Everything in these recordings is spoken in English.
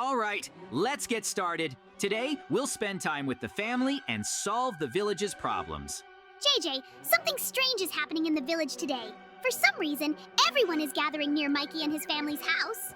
All right, let's get started. Today, we'll spend time with the family and solve the village's problems. JJ, something strange is happening in the village today. For some reason, everyone is gathering near Mikey and his family's house.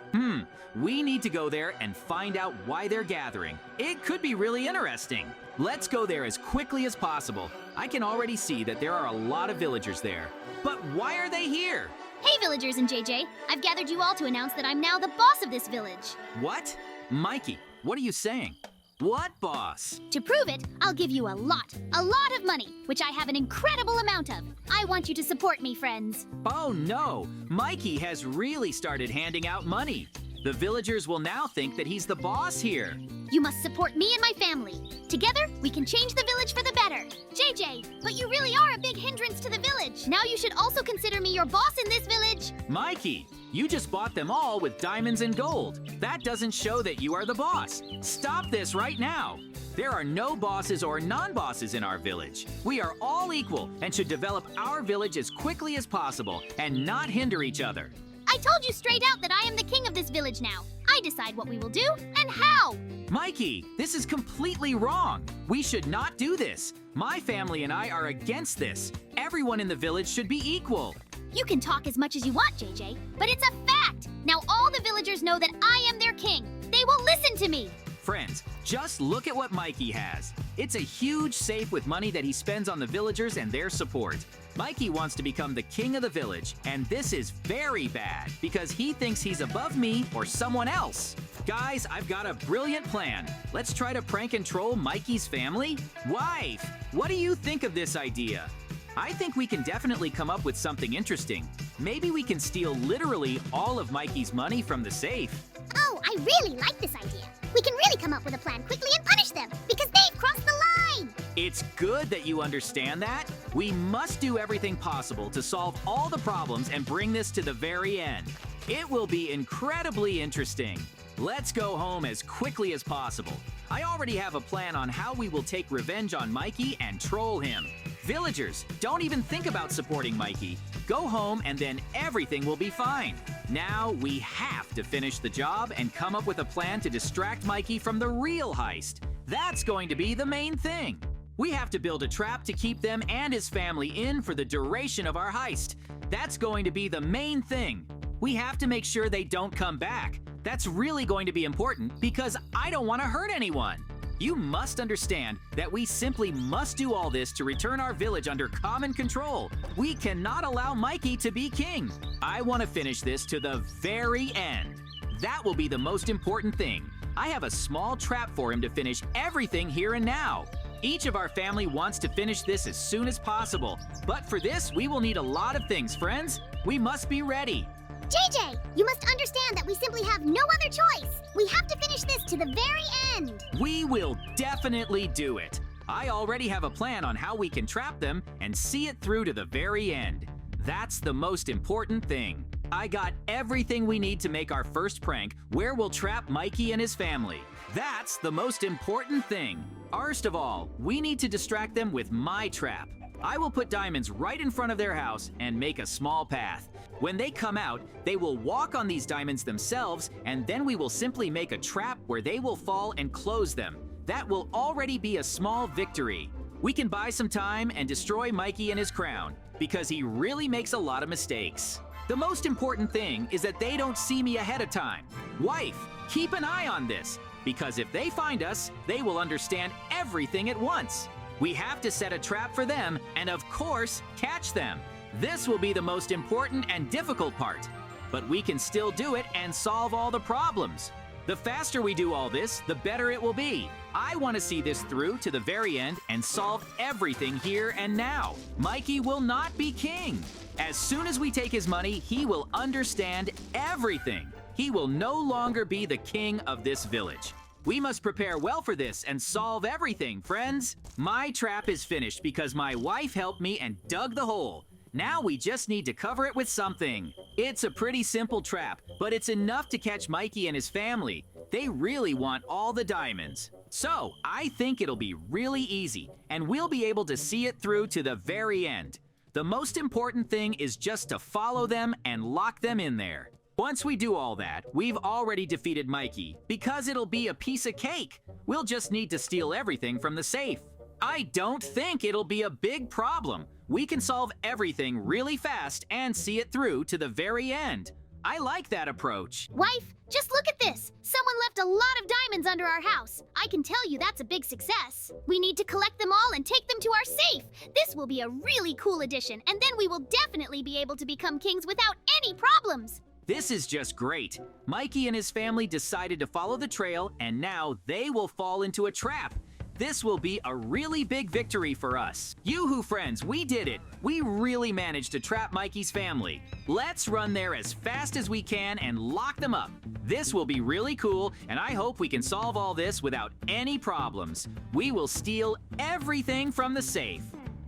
We need to go there and find out why they're gathering. It could be really interesting. Let's go there as quickly as possible. I can already see that there are a lot of villagers there. But why are they here? Hey villagers and JJ, I've gathered you all to announce that I'm now the boss of this village. What? Mikey, what are you saying? What boss? To prove it, I'll give you a lot of money, which I have an incredible amount of. I want you to support me, friends. Oh no, Mikey has really started handing out money. The villagers will now think that he's the boss here. You must support me and my family. Together, we can change the village for the better. JJ, but you really are a big hindrance to the village. Now you should also consider me your boss in this village. Mikey, you just bought them all with diamonds and gold. That doesn't show that you are the boss. Stop this right now. There are no bosses or non-bosses in our village. We are all equal and should develop our village as quickly as possible and not hinder each other. I told you straight out that I am the king of this village now. I decide what we will do and how. Mikey, this is completely wrong. We should not do this. My family and I are against this. Everyone in the village should be equal. You can talk as much as you want, JJ, but it's a fact. Now all the villagers know that I am their king. They will listen to me. Friends, just look at what Mikey has. It's a huge safe with money that he spends on the villagers and their support. Mikey wants to become the king of the village, and this is very bad because he thinks he's above me or someone else. Guys, I've got a brilliant plan. Let's try to prank and troll Mikey's family. Wife, what do you think of this idea? I think we can definitely come up with something interesting. Maybe we can steal literally all of Mikey's money from the safe. Oh, I really like this idea. We can really come up with a plan quickly and punish them because they've crossed the line. It's good that you understand that. We must do everything possible to solve all the problems and bring this to the very end. It will be incredibly interesting. Let's go home as quickly as possible. I already have a plan on how we will take revenge on Mikey and troll him. Villagers, don't even think about supporting Mikey. Go home and then everything will be fine. Now we have to finish the job and come up with a plan to distract Mikey from the real heist. That's going to be the main thing. We have to build a trap to keep them and his family in for the duration of our heist. That's going to be the main thing. We have to make sure they don't come back. That's really going to be important because I don't want to hurt anyone. You must understand that we simply must do all this to return our village under common control. We cannot allow Mikey to be king. I want to finish this to the very end. That will be the most important thing. I have a small trap for him to finish everything here and now. Each of our family wants to finish this as soon as possible. But for this, we will need a lot of things, friends. We must be ready. JJ, you must understand that we simply have no other choice. We have to finish this to the very end. We will definitely do it. I already have a plan on how we can trap them and see it through to the very end. That's the most important thing. I got everything we need to make our first prank where we'll trap Mikey and his family. That's the most important thing. First of all, we need to distract them with my trap. I will put diamonds right in front of their house and make a small path. When they come out, they will walk on these diamonds themselves, and then we will simply make a trap where they will fall and close them. That will already be a small victory. We can buy some time and destroy Mikey and his crown, because he really makes a lot of mistakes. The most important thing is that they don't see me ahead of time. Wife, keep an eye on this, because if they find us, they will understand everything at once. We have to set a trap for them and, of course, catch them. This will be the most important and difficult part, but we can still do it and solve all the problems. The faster we do all this, the better it will be. I want to see this through to the very end and solve everything here and now. Mikey will not be king. As soon as we take his money, he will understand everything. He will no longer be the king of this village. We must prepare well for this and solve everything, friends. My trap is finished because my wife helped me and dug the hole. Now we just need to cover it with something. It's a pretty simple trap, but it's enough to catch Mikey and his family. They really want all the diamonds. So I think it'll be really easy, and we'll be able to see it through to the very end. The most important thing is just to follow them and lock them in there. Once we do all that, we've already defeated Mikey, because it'll be a piece of cake. We'll just need to steal everything from the safe. I don't think it'll be a big problem. We can solve everything really fast and see it through to the very end. I like that approach. Wife, just look at this. Someone left a lot of diamonds under our house. I can tell you that's a big success. We need to collect them all and take them to our safe. This will be a really cool addition, and then we will definitely be able to become kings without any problems. This is just great. Mikey and his family decided to follow the trail, and now they will fall into a trap. This will be a really big victory for us. Yoo-hoo friends, we did it. We really managed to trap Mikey's family. Let's run there as fast as we can and lock them up. This will be really cool, and I hope we can solve all this without any problems. We will steal everything from the safe.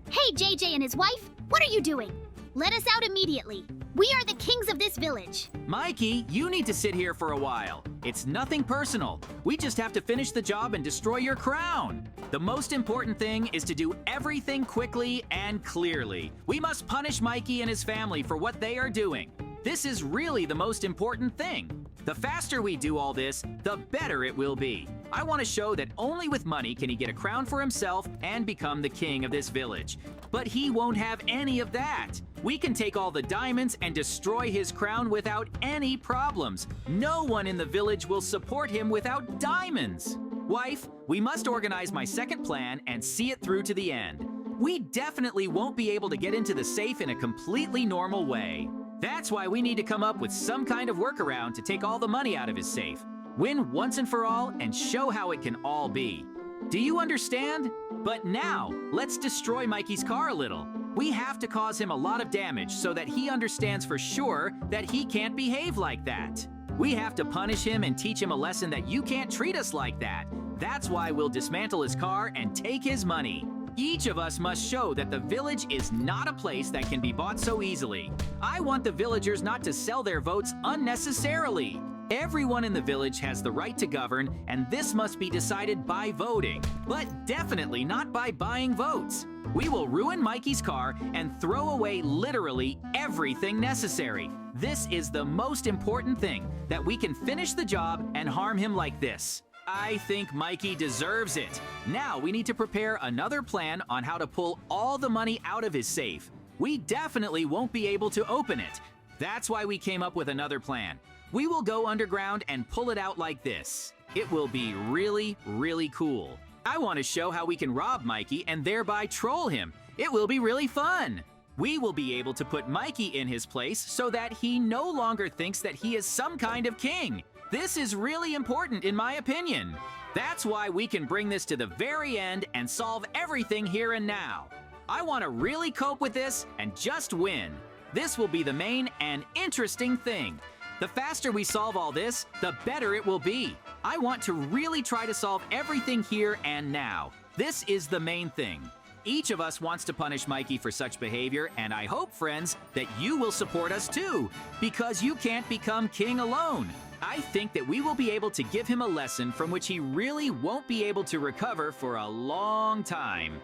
Hey, JJ and his wife, what are you doing? Let us out immediately. We are the kings of this village. Mikey, you need to sit here for a while. It's nothing personal. We just have to finish the job and destroy your crown. The most important thing is to do everything quickly and clearly. We must punish Mikey and his family for what they are doing. This is really the most important thing. The faster we do all this, the better it will be. I want to show that only with money can he get a crown for himself and become the king of this village. But he won't have any of that. We can take all the diamonds and destroy his crown without any problems. No one in the village will support him without diamonds. Wife, we must organize my second plan and see it through to the end. We definitely won't be able to get into the safe in a completely normal way. That's why we need to come up with some kind of workaround to take all the money out of his safe. Win once and for all and show how it can all be. Do you understand? But now, let's destroy Mikey's car a little. We have to cause him a lot of damage so that he understands for sure that he can't behave like that. We have to punish him and teach him a lesson that you can't treat us like that. That's why we'll dismantle his car and take his money. Each of us must show that the village is not a place that can be bought so easily. I want the villagers not to sell their votes unnecessarily. Everyone in the village has the right to govern, and this must be decided by voting, but definitely not by buying votes. We will ruin Mikey's car and throw away literally everything necessary. This is the most important thing, that we can finish the job and harm him like this. I think Mikey deserves it. Now we need to prepare another plan on how to pull all the money out of his safe. We definitely won't be able to open it. That's why we came up with another plan. We will go underground and pull it out like this. It will be really, really cool. I want to show how we can rob Mikey and thereby troll him. It will be really fun. We will be able to put Mikey in his place so that he no longer thinks that he is some kind of king. This is really important in my opinion. That's why we can bring this to the very end and solve everything here and now. I want to really cope with this and just win. This will be the main and interesting thing. The faster we solve all this, the better it will be. I want to really try to solve everything here and now. This is the main thing. Each of us wants to punish Mikey for such behavior, and I hope, friends, that you will support us too, because you can't become king alone. I think that we will be able to give him a lesson from which he really won't be able to recover for a long time.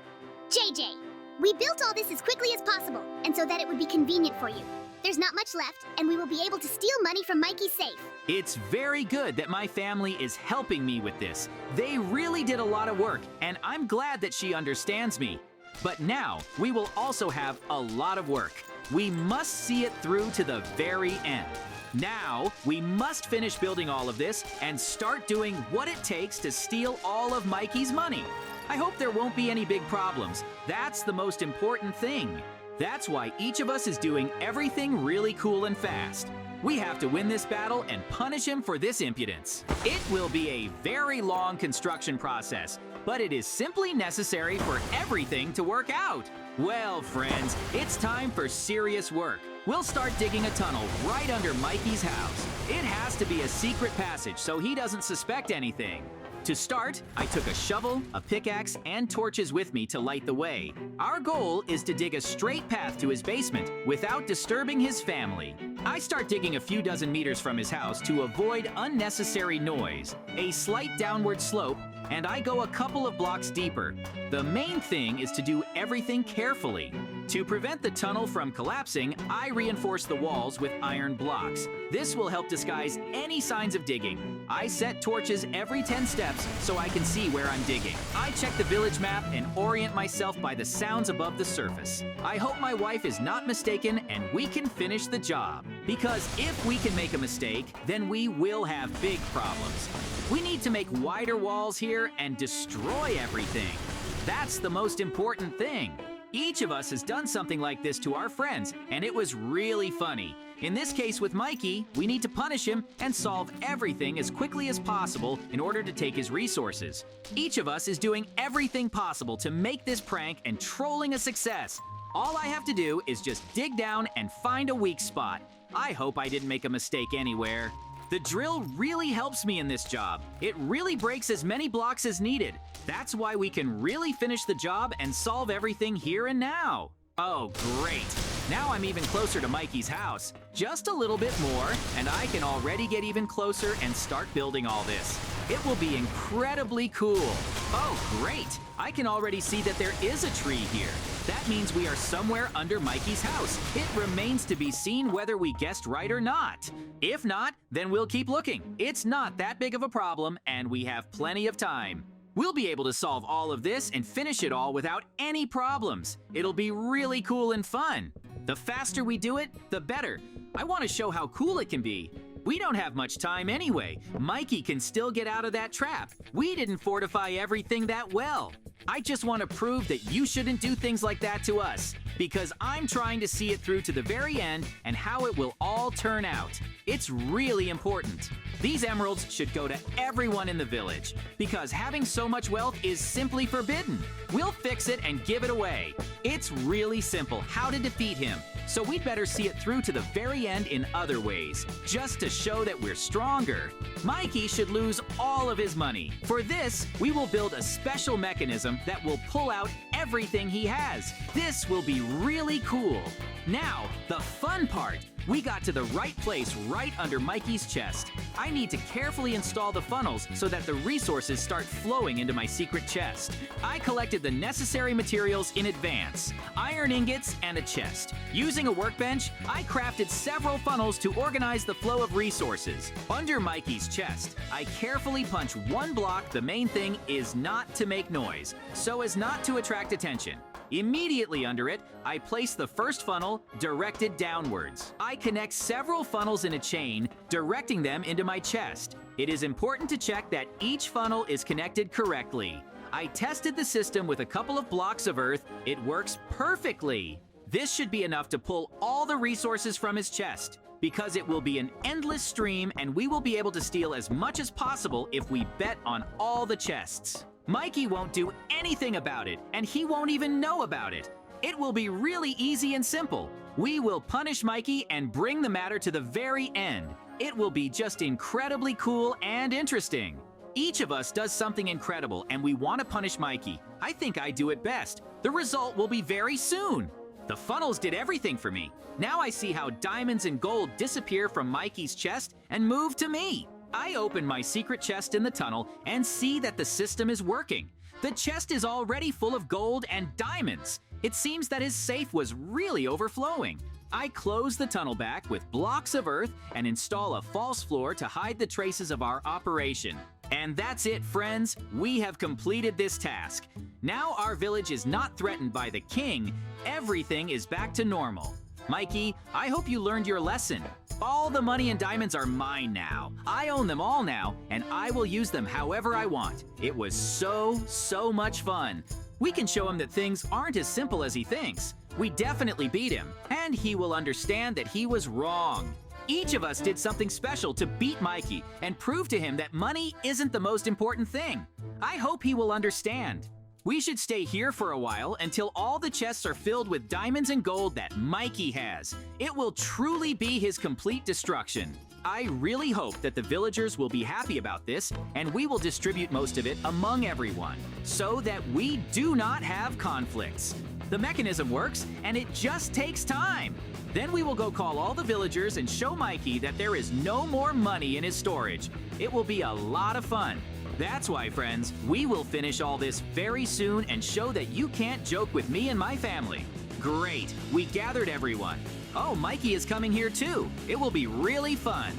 JJ, we built all this as quickly as possible, and so that it would be convenient for you. There's not much left, and we will be able to steal money from Mikey's safe. It's very good that my family is helping me with this. They really did a lot of work, and I'm glad that she understands me. But now, we will also have a lot of work. We must see it through to the very end. Now, we must finish building all of this and start doing what it takes to steal all of Mikey's money. I hope there won't be any big problems. That's the most important thing. That's why each of us is doing everything really cool and fast. We have to win this battle and punish him for this impudence. It will be a very long construction process, but it is simply necessary for everything to work out. Well, friends, it's time for serious work. We'll start digging a tunnel right under Mikey's house. It has to be a secret passage so he doesn't suspect anything. To start, I took a shovel, a pickaxe, and torches with me to light the way. Our goal is to dig a straight path to his basement without disturbing his family. I start digging a few dozen meters from his house to avoid unnecessary noise, a slight downward slope, and I go a couple of blocks deeper. The main thing is to do everything carefully. To prevent the tunnel from collapsing, I reinforce the walls with iron blocks. This will help disguise any signs of digging. I set torches every 10 steps so I can see where I'm digging. I check the village map and orient myself by the sounds above the surface. I hope my wife is not mistaken and we can finish the job. Because if we can make a mistake, then we will have big problems. We need to make wider walls here and destroy everything. That's the most important thing. Each of us has done something like this to our friends, and it was really funny. In this case with Mikey, we need to punish him and solve everything as quickly as possible in order to take his resources. Each of us is doing everything possible to make this prank and trolling a success. All I have to do is just dig down and find a weak spot. I hope I didn't make a mistake anywhere. The drill really helps me in this job. It really breaks as many blocks as needed. That's why we can really finish the job and solve everything here and now. Oh, great. Now I'm even closer to Mikey's house. Just a little bit more, and I can already get even closer and start building all this. It will be incredibly cool. Oh, great. I can already see that there is a tree here. That means we are somewhere under Mikey's house. It remains to be seen whether we guessed right or not. If not, then we'll keep looking. It's not that big of a problem, and we have plenty of time. We'll be able to solve all of this and finish it all without any problems. It'll be really cool and fun. The faster we do it, the better. I want to show how cool it can be. We don't have much time anyway. Mikey can still get out of that trap. We didn't fortify everything that well. I just want to prove that you shouldn't do things like that to us, because I'm trying to see it through to the very end and how it will all turn out. It's really important. These emeralds should go to everyone in the village, because having so much wealth is simply forbidden. We'll fix it and give it away. It's really simple how to defeat him, so we'd better see it through to the very end in other ways, just to show that we're stronger. Mikey should lose all of his money. For this, we will build a special mechanism that will pull out everything he has. This will be really cool. Now, the fun part. We got to the right place right under Mikey's chest. I need to carefully install the funnels so that the resources start flowing into my secret chest. I collected the necessary materials in advance: iron ingots and a chest. Using a workbench, I crafted several funnels to organize the flow of resources. Under Mikey's chest, I carefully punch one block. The main thing is not to make noise, so as not to attract attention. Immediately under it, I place the first funnel directed downwards. I connect several funnels in a chain, directing them into my chest. It is important to check that each funnel is connected correctly. I tested the system with a couple of blocks of earth. It works perfectly. This should be enough to pull all the resources from his chest, because it will be an endless stream and we will be able to steal as much as possible if we bet on all the chests. Mikey won't do anything about it, and he won't even know about it. It will be really easy and simple. We will punish Mikey and bring the matter to the very end. It will be just incredibly cool and interesting. Each of us does something incredible, and we want to punish Mikey. I think I do it best. The result will be very soon. The funnels did everything for me. Now I see how diamonds and gold disappear from Mikey's chest and move to me. I open my secret chest in the tunnel and see that the system is working. The chest is already full of gold and diamonds. It seems that his safe was really overflowing. I close the tunnel back with blocks of earth and install a false floor to hide the traces of our operation. And that's it, friends. We have completed this task. Now our village is not threatened by the king. Everything is back to normal. Mikey, I hope you learned your lesson. All the money and diamonds are mine now. I own them all now, and I will use them however I want. It was so much fun. We can show him that things aren't as simple as he thinks. We definitely beat him, and he will understand that he was wrong. Each of us did something special to beat Mikey and prove to him that money isn't the most important thing. I hope he will understand. We should stay here for a while until all the chests are filled with diamonds and gold that Mikey has. It will truly be his complete destruction. I really hope that the villagers will be happy about this, and we will distribute most of it among everyone, so that we do not have conflicts. The mechanism works, and it just takes time. Then we will go call all the villagers and show Mikey that there is no more money in his storage. It will be a lot of fun. That's why, friends, we will finish all this very soon and show that you can't joke with me and my family. Great, we gathered everyone. Oh, Mikey is coming here too. It will be really fun.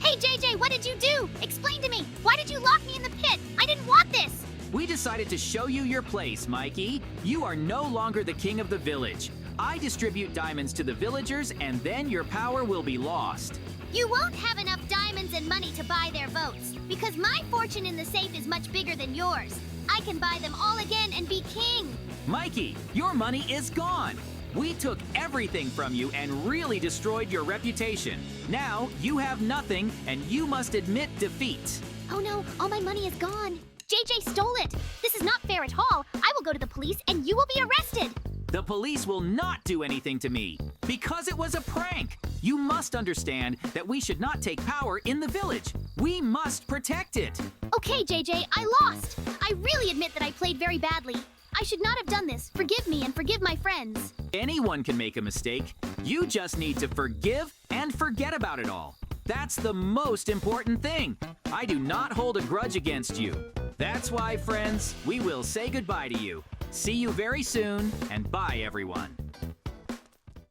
Hey, JJ, what did you do? Explain to me. Why did you lock me in the pit? I didn't want this. We decided to show you your place, Mikey. You are no longer the king of the village. I distribute diamonds to the villagers, and then your power will be lost. You won't have enough diamonds and money to buy their votes, because my fortune in the safe is much bigger than yours. I can buy them all again and be king. Mikey, your money is gone. We took everything from you and really destroyed your reputation. Now you have nothing, and you must admit defeat. Oh no, all my money is gone. JJ stole it. This is not fair at all. I will go to the police and you will be arrested. The police will not do anything to me because it was a prank. You must understand that we should not take power in the village. We must protect it. Okay, JJ, I lost. I really admit that I played very badly. I should not have done this. Forgive me and forgive my friends. Anyone can make a mistake. You just need to forgive and forget about it all. That's the most important thing. I do not hold a grudge against you. That's why, friends, we will say goodbye to you. See you very soon, and bye, everyone.